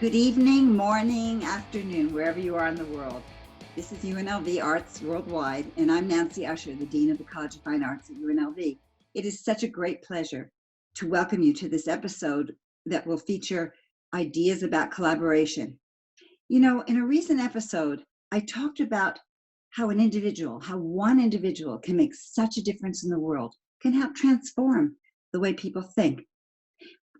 Good evening, morning, afternoon, wherever you are in the world. This is UNLV Arts Worldwide, and I'm Nancy Uscher, the Dean of the College of Fine Arts at UNLV. It is such a great pleasure to welcome you to this episode that will feature ideas about collaboration. You know, in a recent episode, I talked about how one individual can make such a difference in the world, can help transform the way people think.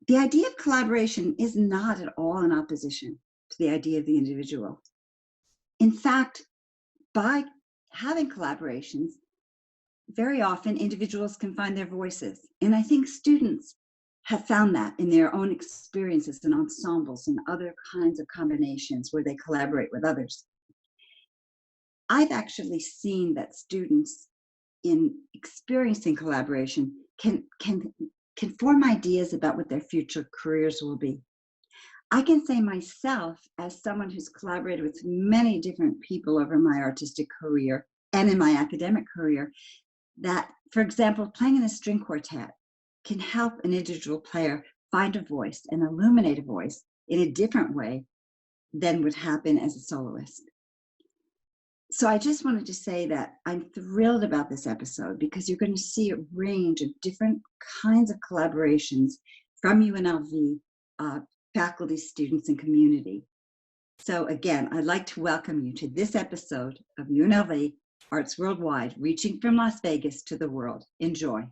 The idea of collaboration is not at all in opposition to the idea of the individual. In fact, by having collaborations, very often individuals can find their voices. And I think students have found that in their own experiences and ensembles and other kinds of combinations where they collaborate with others. I've actually seen that students in experiencing collaboration can form ideas about what their future careers will be. I can say myself, as someone who's collaborated with many different people over my artistic career and in my academic career, that, for example, playing in a string quartet can help an individual player find a voice and illuminate a voice in a different way than would happen as a soloist. So I just wanted to say that I'm thrilled about this episode because you're going to see a range of different kinds of collaborations from UNLV faculty, students, and community. So again, I'd like to welcome you to this episode of UNLV Arts Worldwide, reaching from Las Vegas to the world. Enjoy.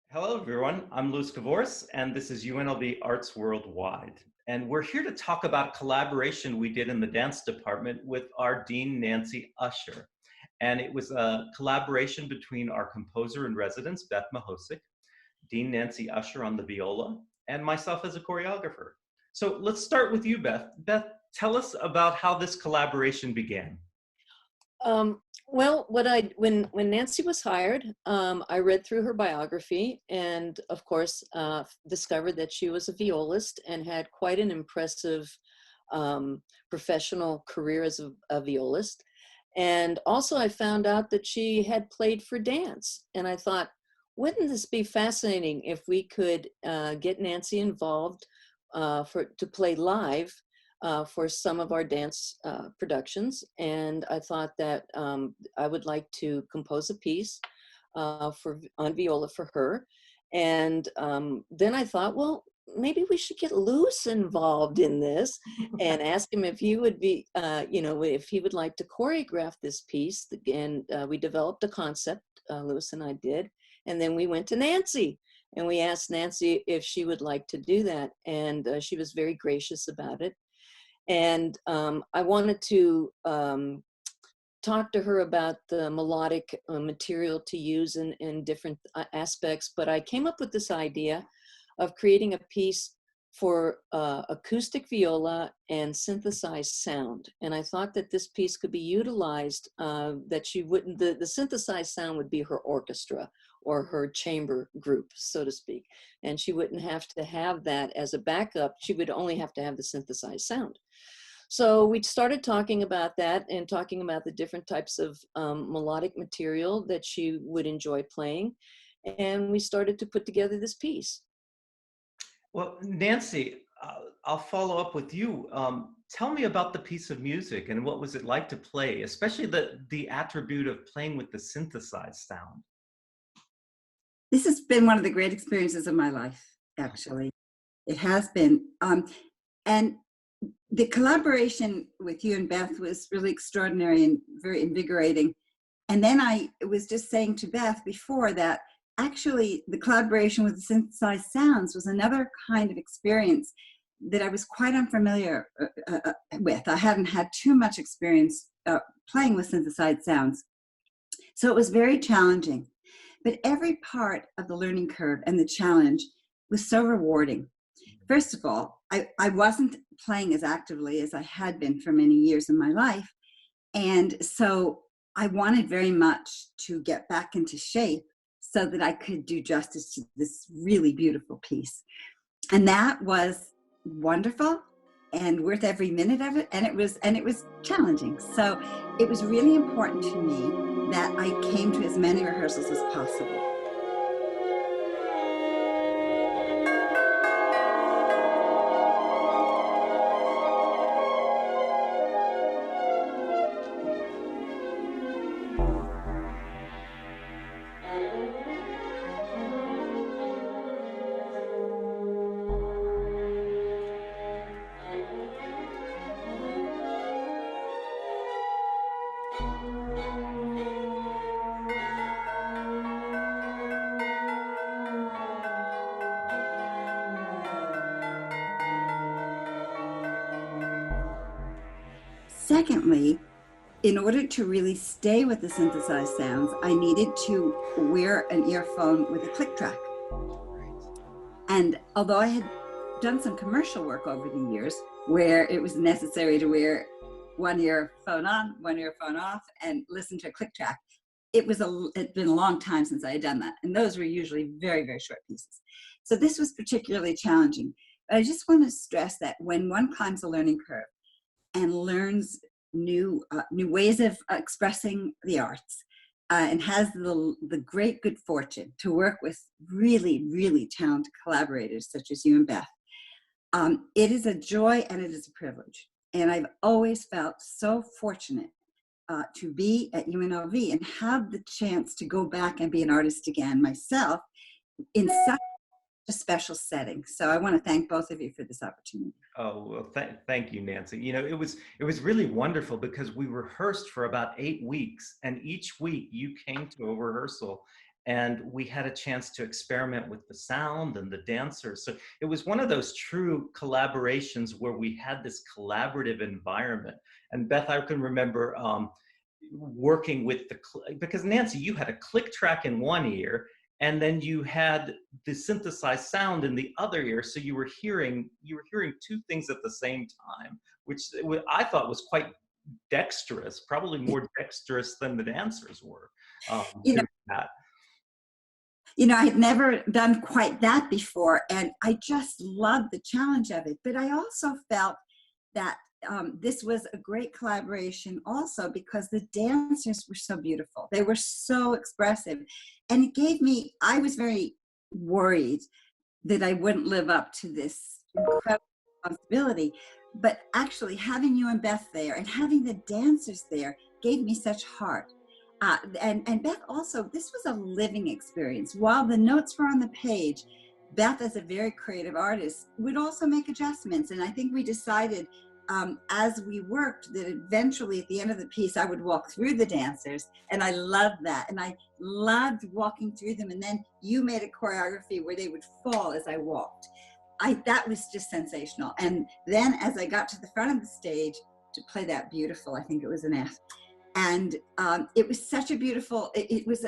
Hello, everyone. I'm Kavouras, and this is UNLV Arts Worldwide. And we're here to talk about a collaboration we did in the dance department with our Dean, Nancy Uscher. And it was a collaboration between our composer in residence, Beth Mehocic, Dean Nancy Uscher on the viola, and myself as a choreographer. So let's start with you, Beth. Beth, tell us about how this collaboration began. Well, when Nancy was hired, I read through her biography and, of course, discovered that she was a violist and had quite an impressive professional career as a violist. And also I found out that she had played for dance. And I thought, wouldn't this be fascinating if we could get Nancy involved to play live for some of our dance productions. And I thought that I would like to compose a piece on viola for her. And then I thought, well, maybe we should get Lewis involved in this and ask him if he would be, if he would like to choreograph this piece. And we developed a concept, Lewis and I did. And then we went to Nancy and we asked Nancy if she would like to do that. And she was very gracious about it. And I wanted to talk to her about the melodic material to use in different aspects, but I came up with this idea of creating a piece for acoustic viola and synthesized sound. And I thought that this piece could be utilized, that she wouldn't, the synthesized sound would be her orchestra or her chamber group, so to speak. And she wouldn't have to have that as a backup. She would only have to have the synthesized sound. So we started talking about that and talking about the different types of melodic material that she would enjoy playing. And we started to put together this piece. Well, Nancy, I'll follow up with you. Tell me about the piece of music and what was it like to play, especially the attribute of playing with the synthesized sound. This has been one of the great experiences of my life, actually. It has been. And the collaboration with you and Beth was really extraordinary and very invigorating. And then I was just saying to Beth before that actually the collaboration with the synthesized sounds was another kind of experience that I was quite unfamiliar with. I hadn't had too much experience playing with synthesized sounds. So it was very challenging. But every part of the learning curve and the challenge was so rewarding. First of all, I wasn't playing as actively as I had been for many years in my life. And so I wanted very much to get back into shape so that I could do justice to this really beautiful piece. And that was wonderful and worth every minute of it. And it was challenging. So it was really important to me that I came to as many rehearsals as possible. Secondly, in order to really stay with the synthesized sounds, I needed to wear an earphone with a click track. And although I had done some commercial work over the years where it was necessary to wear one earphone on, one earphone off, and listen to a click track, it'd been a long time since I had done that. And those were usually very, very short pieces. So this was particularly challenging. But I just want to stress that when one climbs a learning curve and learns new ways of expressing the arts, and has the great good fortune to work with really, really talented collaborators such as you and Beth, it is a joy and it is a privilege. And I've always felt so fortunate to be at UNLV and have the chance to go back and be an artist again myself in such a special setting. So I want to thank both of you for this opportunity. Oh, well, thank you, Nancy. You know, it was really wonderful because we rehearsed for about 8 weeks, and each week you came to a rehearsal and we had a chance to experiment with the sound and the dancers. So it was one of those true collaborations where we had this collaborative environment. And Beth, I can remember working with because Nancy, you had a click track in one ear, and then you had the synthesized sound in the other ear, so you were hearing two things at the same time, which I thought was quite dexterous, probably more dexterous than the dancers were. Doing that. You know, I had never done quite that before, and I just loved the challenge of it. But I also felt that this was a great collaboration also because the dancers were so beautiful. They were so expressive. And it gave me, I was very worried that I wouldn't live up to this incredible responsibility. But actually having you and Beth there and having the dancers there gave me such heart. And Beth also, this was a living experience. While the notes were on the page, Beth, as a very creative artist, would also make adjustments. And I think we decided as we worked that eventually at the end of the piece, I would walk through the dancers, and I loved that. And I loved walking through them. And then you made a choreography where they would fall as I walked. That was just sensational. And then as I got to the front of the stage to play that beautiful, I think it was an F, And it was such a beautiful, it was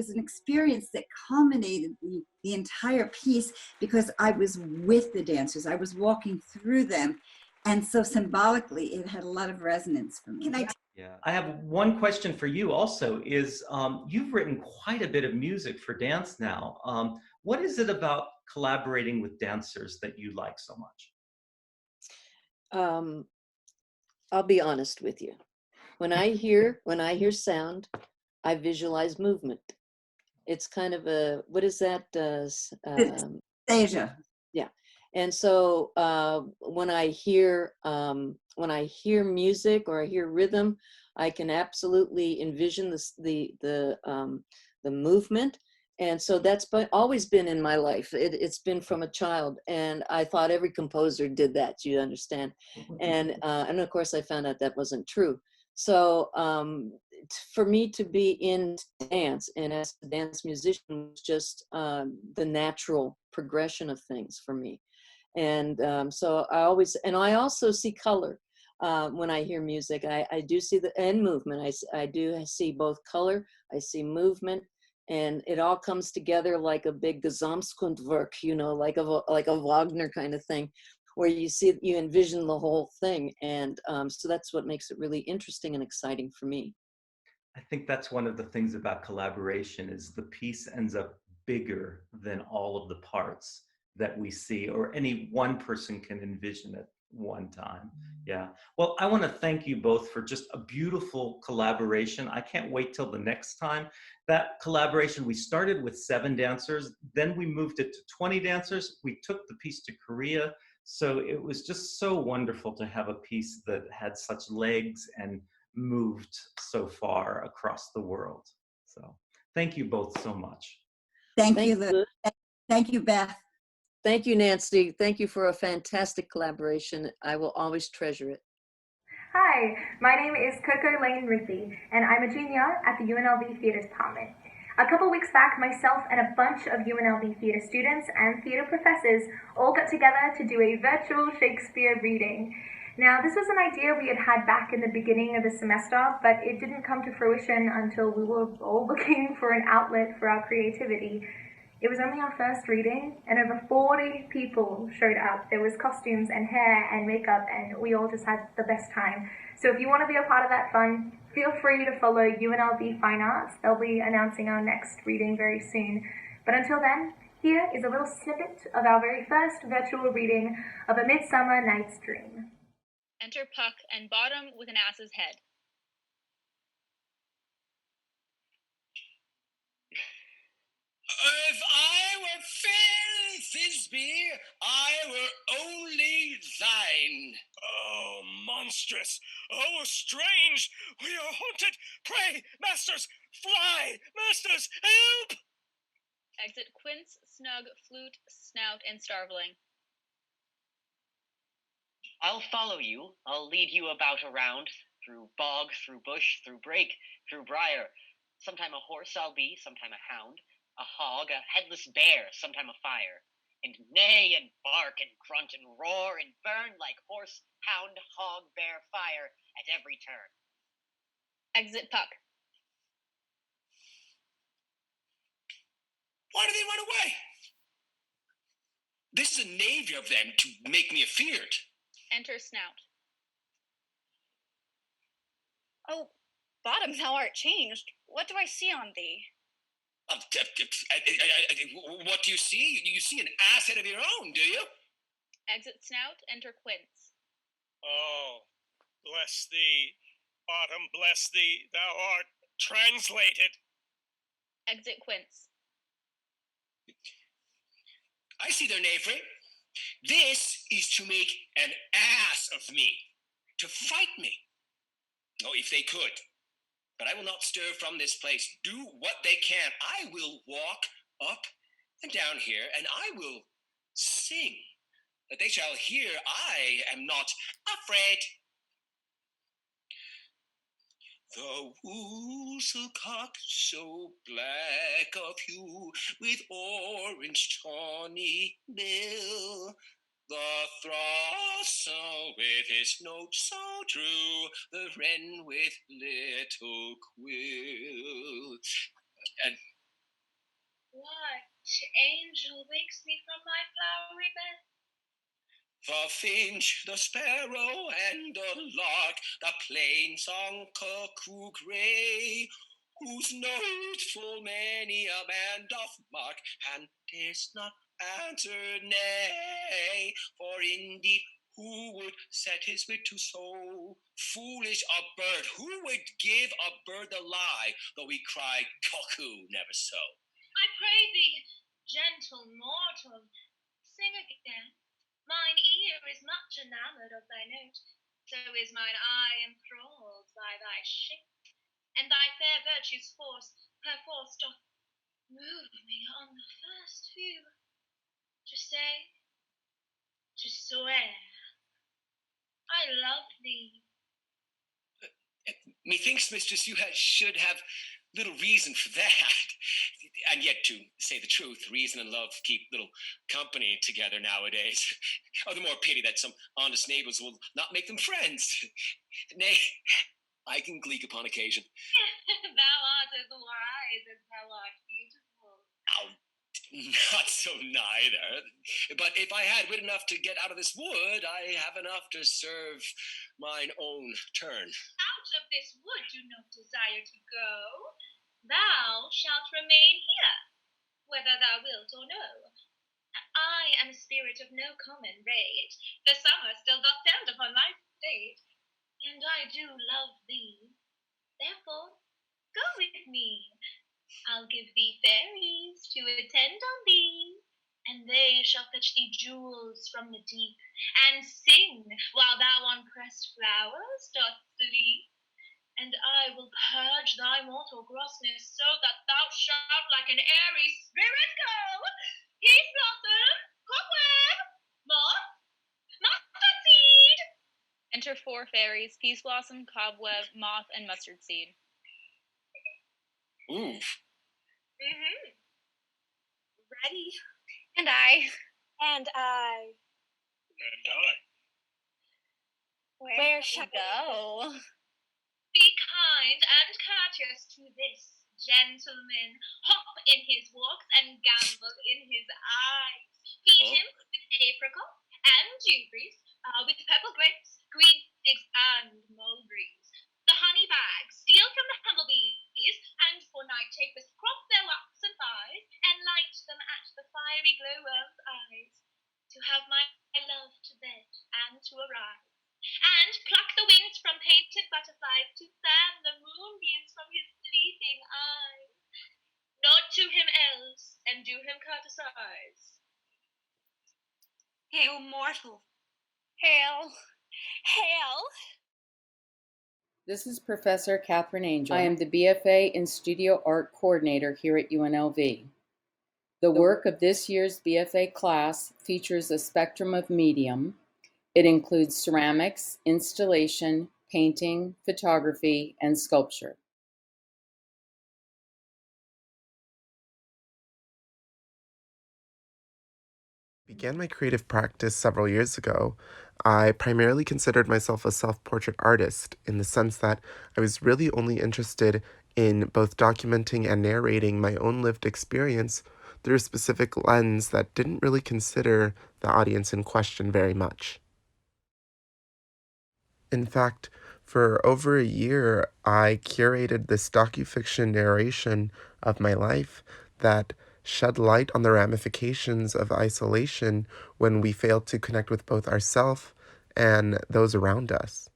an experience that culminated the entire piece, because I was with the dancers, I was walking through them. And so symbolically, it had a lot of resonance for me. Yeah, I have one question for you also is you've written quite a bit of music for dance now. What is it about collaborating with dancers that you like so much? I'll be honest with you. When I hear sound, I visualize movement. It's kind of a, what is that? Asia. Yeah. And so when I hear music or I hear rhythm, I can absolutely envision the movement. And so that's always been in my life. It's been from a child, and I thought every composer did that. You understand? And of course, I found out that wasn't true. So for me to be in dance and as a dance musician was just the natural progression of things for me. And so I also see color when I hear music. I do see the end movement. I do see both color, I see movement, and it all comes together like a big Gesamtkunstwerk, like a Wagner kind of thing, where you envision the whole thing. And so that's what makes it really interesting and exciting for me. I think that's one of the things about collaboration is the piece ends up bigger than all of the parts that we see or any one person can envision at one time. Yeah. Well, I want to thank you both for just a beautiful collaboration. I can't wait till the next time. That collaboration, we started with 7 dancers, then we moved it to 20 dancers. We took the piece to Korea. So it was just so wonderful to have a piece that had such legs and moved so far across the world. So thank you both so much. Thank you. Thank you, Beth. Thank you, Nancy. Thank you for a fantastic collaboration. I will always treasure it. Hi, my name is Coco Rigbye, and I'm a junior at the UNLV Theatre Department. A couple weeks back, myself and a bunch of UNLV theatre students and theatre professors all got together to do a virtual Shakespeare reading. Now, this was an idea we had back in the beginning of the semester, but it didn't come to fruition until we were all looking for an outlet for our creativity. It was only our first reading, and over 40 people showed up. There was costumes and hair and makeup, and we all just had the best time. So if you want to be a part of that fun, feel free to follow UNLV Fine Arts. They'll be announcing our next reading very soon. But until then, here is a little snippet of our very first virtual reading of A Midsummer Night's Dream. Enter Puck and Bottom with an ass's head. If I were fair Thisbe, I were only thine. Oh, monstrous! Oh, strange! We are haunted! Pray, masters, fly! Masters, help! Exit Quince, Snug, Flute, Snout, and Starveling. I'll follow you. I'll lead you about around, through bog, through bush, through brake, through briar. Sometime a horse I'll be, sometime a hound, a hog, a headless bear, sometime a fire, and neigh and bark and grunt and roar and burn like horse, hound, hog, bear, fire at every turn. Exit Puck. Why do they run away? This is a navy of them to make me afeard. Enter Snout. Oh, Bottom, thou art changed. What do I see on thee? What do you see? You see an ass head of your own, do you? Exit Snout, enter Quince. Oh, bless thee, Bottom, bless thee, thou art translated. Exit Quince. I see their knavery. This is to make an ass of me, to fight me. Oh, if they could. But I will not stir from this place. Do what they can. I will walk up and down here, and I will sing, that they shall hear I am not afraid. The woolsel cock so black of hue, with orange tawny bill, The throstle with his note so true, the wren with little quill. And What angel wakes me from my flowery bed? the finch, the sparrow, and the lark, the plain song cuckoo gray, whose note full many a man doth mark, and is not answered nay. For indeed, who would set his wit to so foolish a bird? Who would give a bird the lie, though he cry cuckoo never so? I pray thee, gentle mortal, sing again. Mine ear is much enamored of thy note, so is mine eye enthralled by thy shape, and thy fair virtue's force, perforce doth move me on the first view to say, to swear, I love thee. Methinks, mistress, you should have little reason for that. And yet, to say the truth, reason and love keep little company together nowadays. Oh, the more pity that some honest neighbors will not make them friends. Nay, I can gleek upon occasion. Thou art as wise as thou art beautiful. Oh, not so neither. But if I had wit enough to get out of this wood, I have enough to serve mine own turn. Out of this wood do not desire to go. Thou shalt remain here, whether thou wilt or no. I am a spirit of no common rate. The summer still doth tend upon my state, and I do love thee. Therefore, go with me. I'll give thee fairies to attend on thee, and they shall fetch thee jewels from the deep, and sing while thou on pressed flowers dost sleep. And I will purge thy mortal grossness, so that thou shalt like an airy spirit go. Peace blossom, cobweb, moth, mustard seed. Enter 4 fairies, Peace Blossom, Cobweb, Moth, and Mustard Seed. Ooh. Mm-hmm. Ready? And I. And I. And I. Where shall we go? Be kind and courteous to this gentleman. Hop in his walks and gambol in his eyes. Feed him with apricots and dewberries, with purple grapes, green figs, and mulberries. The honey bag steal from the humble bees, and for night tapers crop their waxen thighs, and light them at the fiery glowworm's eyes, to have my love to bed and to arise. And pluck the wings from painted butterflies, to fan the moonbeams from his sleeping eyes. Nod to him else, and do him courtesize. Hail, mortal. Hail. Hail. This is Professor Catherine Angel. I am the BFA in Studio Art Coordinator here at UNLV. The work of this year's BFA class features a spectrum of medium. It includes ceramics, installation, painting, photography, and sculpture. Began my creative practice several years ago. I primarily considered myself a self-portrait artist in the sense that I was really only interested in both documenting and narrating my own lived experience through a specific lens that didn't really consider the audience in question very much. In fact, for over a year, I curated this docufiction narration of my life that shed light on the ramifications of isolation when we fail to connect with both ourselves and those around us.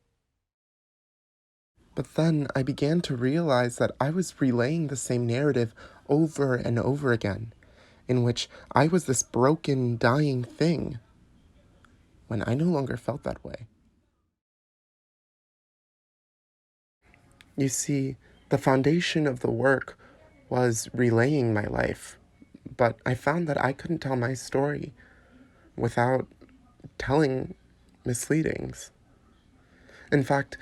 But then I began to realize that I was relaying the same narrative over and over again, in which I was this broken, dying thing, when I no longer felt that way. You see, the foundation of the work was relaying my life, but I found that I couldn't tell my story without telling misleadings. In fact,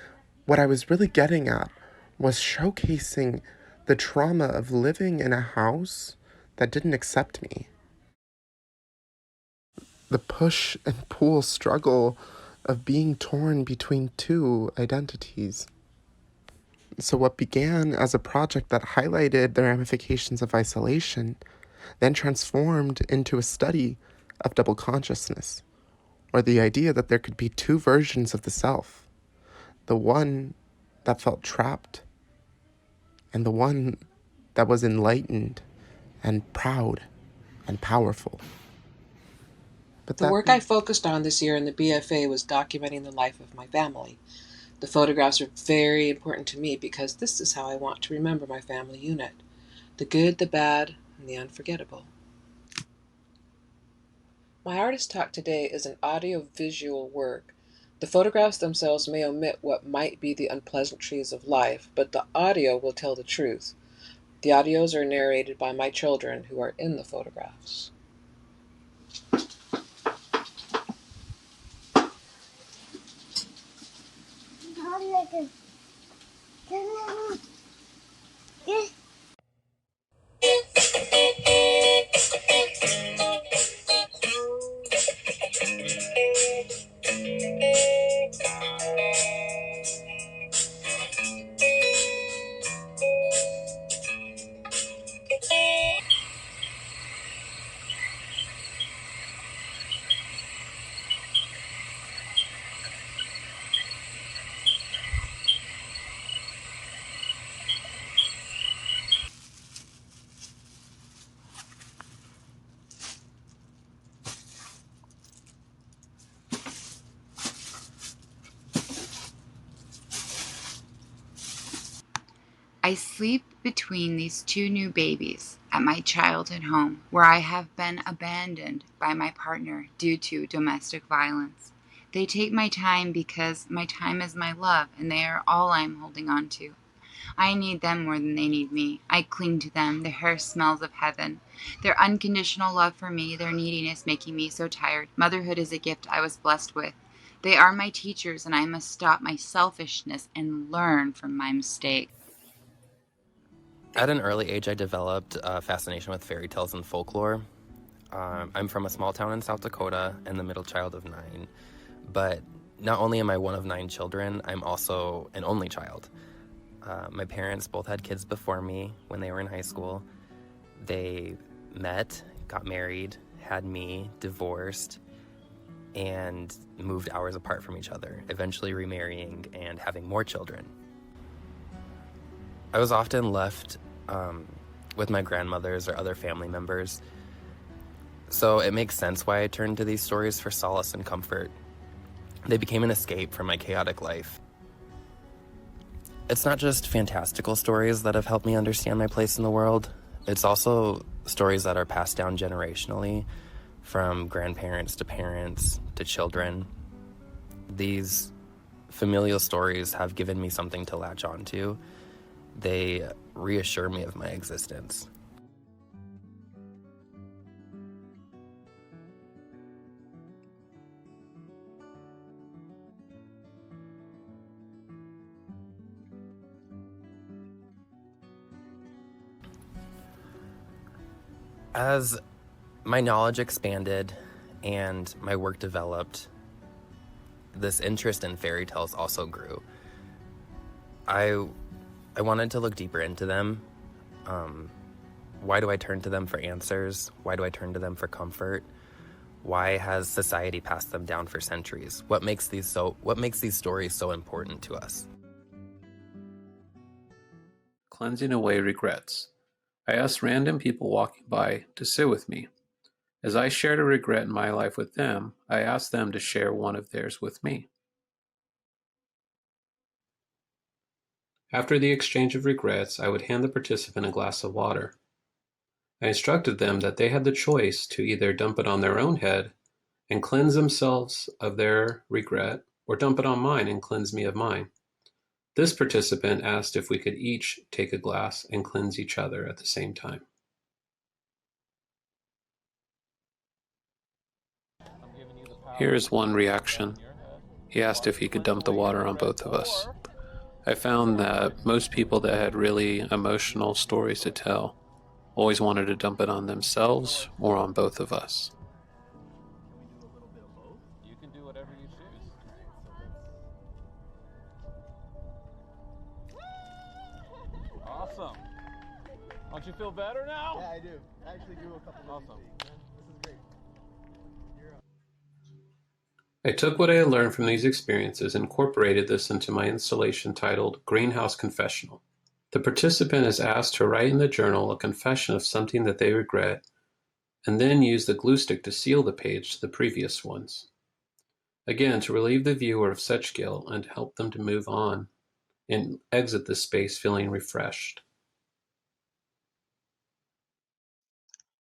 what I was really getting at was showcasing the trauma of living in a house that didn't accept me. the push and pull struggle of being torn between two identities. So what began as a project that highlighted the ramifications of isolation then transformed into a study of double consciousness, or the idea that there could be two versions of the self, the one that felt trapped and the one that was enlightened and proud and powerful. But the work I focused on this year in the BFA was documenting the life of my family. The photographs are very important to me because this is how I want to remember my family unit: the good, the bad, and the unforgettable. My artist talk today is an audio-visual work. The photographs themselves may omit what might be the unpleasantries of life, but the audio will tell the truth. The audios are narrated by my children who are in the photographs. I sleep between these two new babies at my childhood home, where I have been abandoned by my partner due to domestic violence. They take my time because my time is my love, and they are all I'm holding on to. I need them more than they need me. I cling to them. Their hair smells of heaven. Their unconditional love for me, their neediness making me so tired. Motherhood is a gift I was blessed with. They are my teachers, and I must stop my selfishness and learn from my mistakes. At an early age, I developed a fascination with fairy tales and folklore. I'm from a small town in South Dakota and the middle child of 9. But not only am I one of 9 children, I'm also an only child. My parents both had kids before me when they were in high school. They met, got married, had me, divorced, and moved hours apart from each other, eventually remarrying and having more children. I was often left with my grandmothers or other family members, so it makes sense why I turned to these stories for solace and comfort. They became an escape from my chaotic life. It's not just fantastical stories that have helped me understand my place in the world. It's also stories that are passed down generationally, from grandparents to parents to children. These familial stories have given me something to latch onto. They reassure me of my existence. As my knowledge expanded and my work developed, this interest in fairy tales also grew. I wanted to look deeper into them. Why do I turn to them for answers? Why do I turn to them for comfort? Why has society passed them down for centuries? What makes these stories so important to us? Cleansing away regrets. I asked random people walking by to sit with me. As I shared a regret in my life with them, I asked them to share one of theirs with me. After the exchange of regrets, I would hand the participant a glass of water. I instructed them that they had the choice to either dump it on their own head and cleanse themselves of their regret, or dump it on mine and cleanse me of mine. This participant asked if we could each take a glass and cleanse each other at the same time. Here is one reaction. He asked if he could dump the water on both of us. I found that most people that had really emotional stories to tell always wanted to dump it on themselves or on both of us. Don't you feel better now? Yeah, I do. I actually do a couple of these things. This is great. I took what I had learned from these experiences and incorporated this into my installation titled Greenhouse Confessional. The participant is asked to write in the journal a confession of something that they regret, and then use the glue stick to seal the page to the previous ones. Again, to relieve the viewer of such guilt and help them to move on and exit the space feeling refreshed.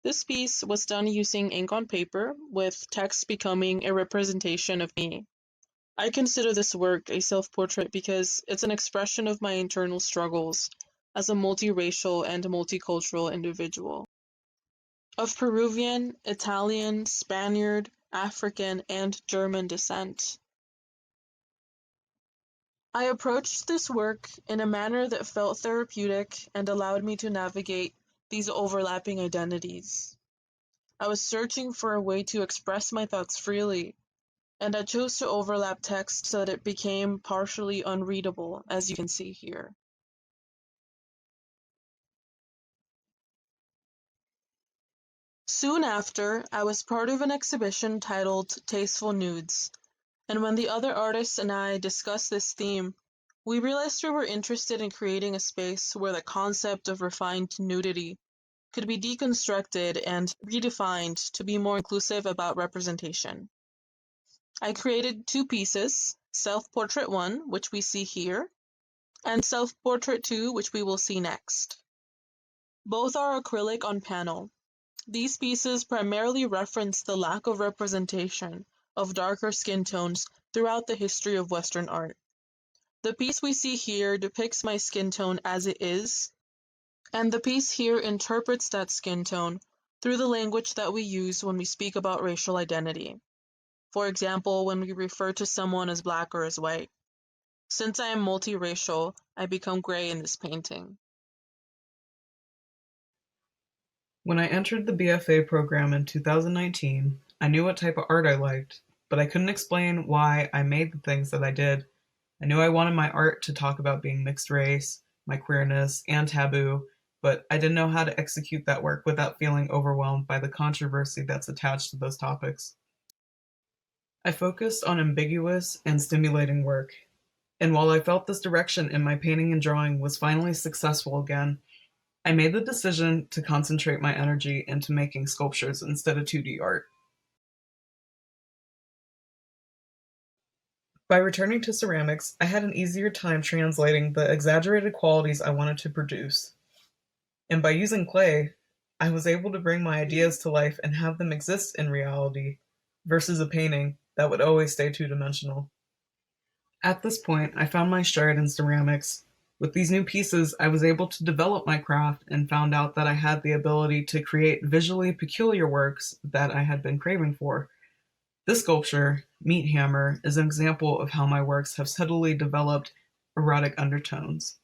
This piece was done using ink on paper, with text becoming a representation of me. I consider this work a self-portrait because it's an expression of my internal struggles as a multiracial and multicultural individual. Of Peruvian, Italian, Spaniard, African, and German descent. I approached this work in a manner that felt therapeutic and allowed me to navigate these overlapping identities. I was searching for a way to express my thoughts freely, and I chose to overlap text so that it became partially unreadable, as you can see here. Soon after, I was part of an exhibition titled Tasteful Nudes, and when the other artists and I discussed this theme, we realized we were interested in creating a space where the concept of refined nudity could be deconstructed and redefined to be more inclusive about representation. I created two pieces, Self-Portrait 1, which we see here, and Self-Portrait 2, which we will see next. Both are acrylic on panel. These pieces primarily reference the lack of representation of darker skin tones throughout the history of Western art. The piece we see here depicts my skin tone as it is, and the piece here interprets that skin tone through the language that we use when we speak about racial identity. For example, when we refer to someone as black or as white. Since I am multiracial, I become gray in this painting. When I entered the BFA program in 2019, I knew what type of art I liked, but I couldn't explain why I made the things that I did. I knew I wanted my art to talk about being mixed race, my queerness, and taboo, but I didn't know how to execute that work without feeling overwhelmed by the controversy that's attached to those topics. I focused on ambiguous and stimulating work, and while I felt this direction in my painting and drawing was finally successful again, I made the decision to concentrate my energy into making sculptures instead of 2D art. By returning to ceramics, I had an easier time translating the exaggerated qualities I wanted to produce. And by using clay, I was able to bring my ideas to life and have them exist in reality, versus a painting that would always stay two-dimensional. At this point, I found my stride in ceramics. With these new pieces, I was able to develop my craft and found out that I had the ability to create visually peculiar works that I had been craving for. This sculpture, Meat Hammer, is an example of how my works have subtly developed erotic undertones.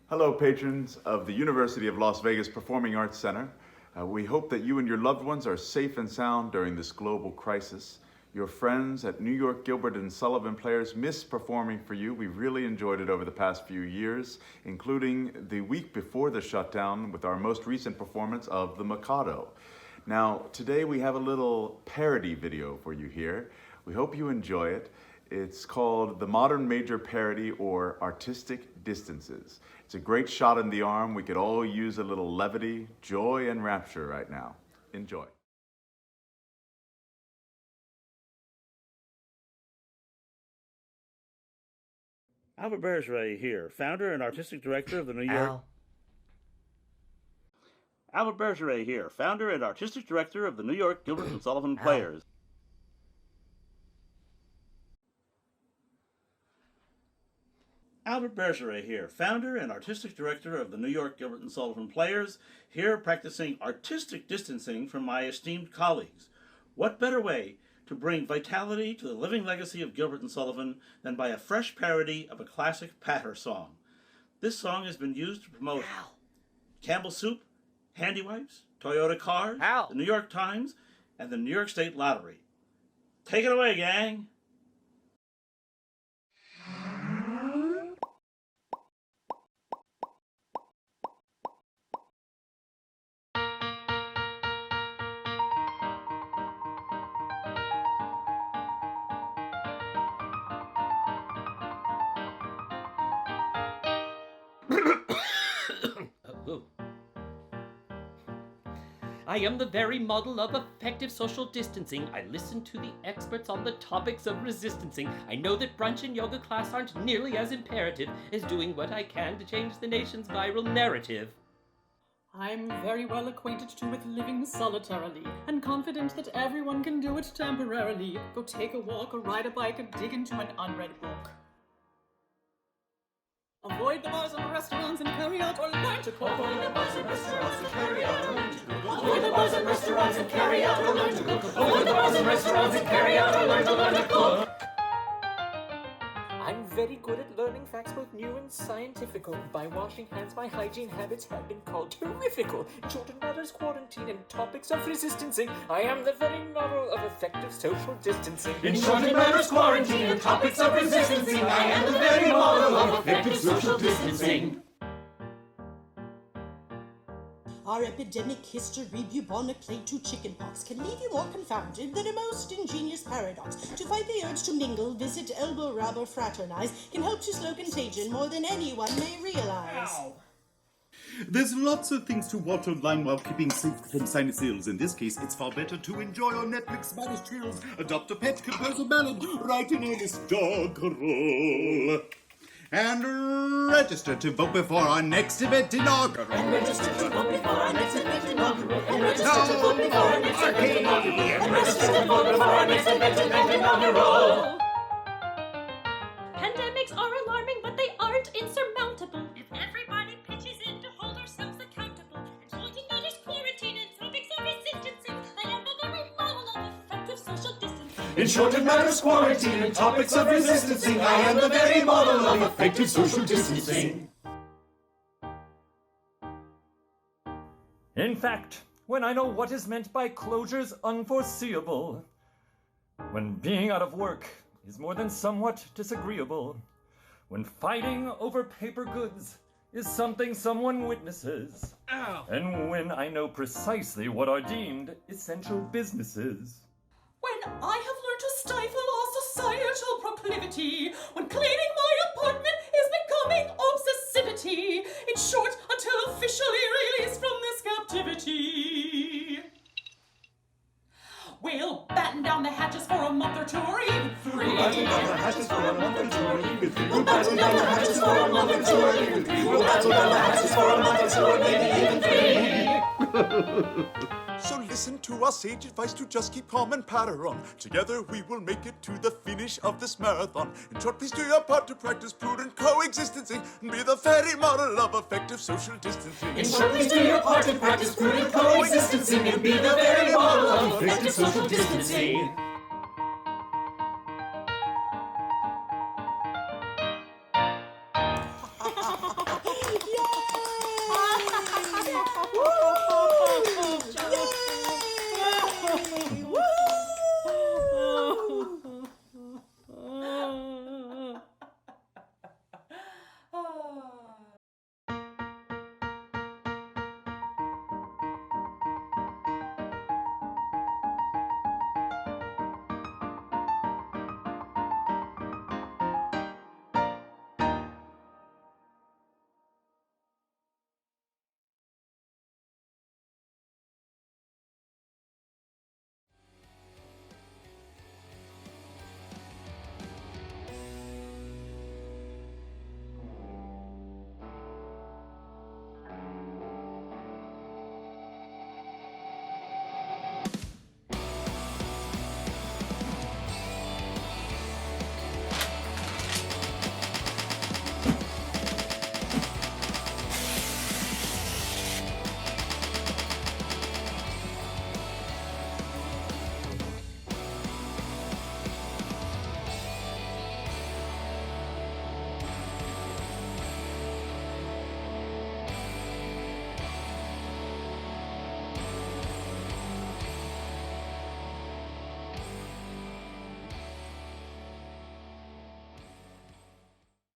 Hello, patrons of the University of Las Vegas Performing Arts Center. We hope that you and your loved ones are safe and sound during this global crisis. Your friends at New York Gilbert and Sullivan Players miss performing for you. We really enjoyed it over the past few years, including the week before the shutdown with our most recent performance of The Mikado. Now, today we have a little parody video for you here. We hope you enjoy it. It's called The Modern Major Parody, or Artistic Distances. It's a great shot in the arm. We could all use a little levity, joy, and rapture right now. Enjoy. Albert Bergeret here, founder and artistic director of the New York... Albert Bergeret here, founder and artistic director of the New York Gilbert and Sullivan Players. Albert Bergeret here, founder and artistic director of the New York Gilbert and Sullivan Players, here practicing artistic distancing from my esteemed colleagues. What better way to bring vitality to the living legacy of Gilbert and Sullivan than by a fresh parody of a classic patter song. This song has been used to promote Campbell Soup, Handy Wipes, Toyota Cars, the New York Times, and the New York State Lottery. Take it away, gang! I am the very model of effective social distancing. I listen to the experts on the topics of resistancing. I know that brunch and yoga class aren't nearly as imperative as doing what I can to change the nation's viral narrative. I'm very well acquainted too with living solitarily, and confident that everyone can do it temporarily. Go take a walk or ride a bike and dig into an unread book. Avoid the bars and restaurants and carry out or learn to cook. Avoid the bars and restaurants and carry out or learn to cook. Avoid the bars and restaurants and carry out or learn to cook. Avoid the bars and restaurants and carry out or learn to cook. I'm very good at learning facts both new and scientifical. By washing hands, my hygiene habits have been called terrifical. In children matters, quarantine, and topics of resistancing, I am the very model of effective social distancing. In children matters, quarantine, and topics of resistancing, I am the very model of effective social distancing. Our epidemic history, bubonic plague to chickenpox, can leave you more confounded than a most ingenious paradox. To fight the urge to mingle, visit, elbow, rub, or fraternize can help to slow contagion more than anyone may realize. Ow. There's lots of things to watch online while keeping safe from sinus ills. In this case, it's far better to enjoy on Netflix Spanish trills, adopt a pet, compose a ballad, write an earnest doggerel. And register to vote before our next event inaugural. And register to vote before our next event inaugural. And register to vote before our next event inaugural. And register to vote before our next event inaugural. Pandemics are alarming, but they aren't insurmountable. If everybody pitches in to hold ourselves accountable, and children matters, quarantine, and topics of resistancing, I am the very model of effective social distancing. In short, it matters quarantine and topics of resistancing, I am the very model of effective social distancing. In fact, when I know what is meant by closures unforeseeable, when being out of work is more than somewhat disagreeable, when fighting over paper goods is something someone witnesses, and when I know precisely what are deemed essential businesses. When I have learned to stifle all societal proclivity, when cleaning my apartment is becoming obsessivity, in short, until officially released from this captivity. We'll batten down the hatches for a month or two or even three. We'll batten down the hatches for a month or two or even three. We'll batten down the hatches for a month or two or even three. We'll batten down the hatches for a month or two or maybe even three. So listen to our sage advice to just keep calm and patter on. Together we will make it to the finish of this marathon. In short, please do your part to practice prudent coexisting and be the very model of effective social distancing. In short, please do your part to practice prudent coexisting and be the very model of effective social distancing.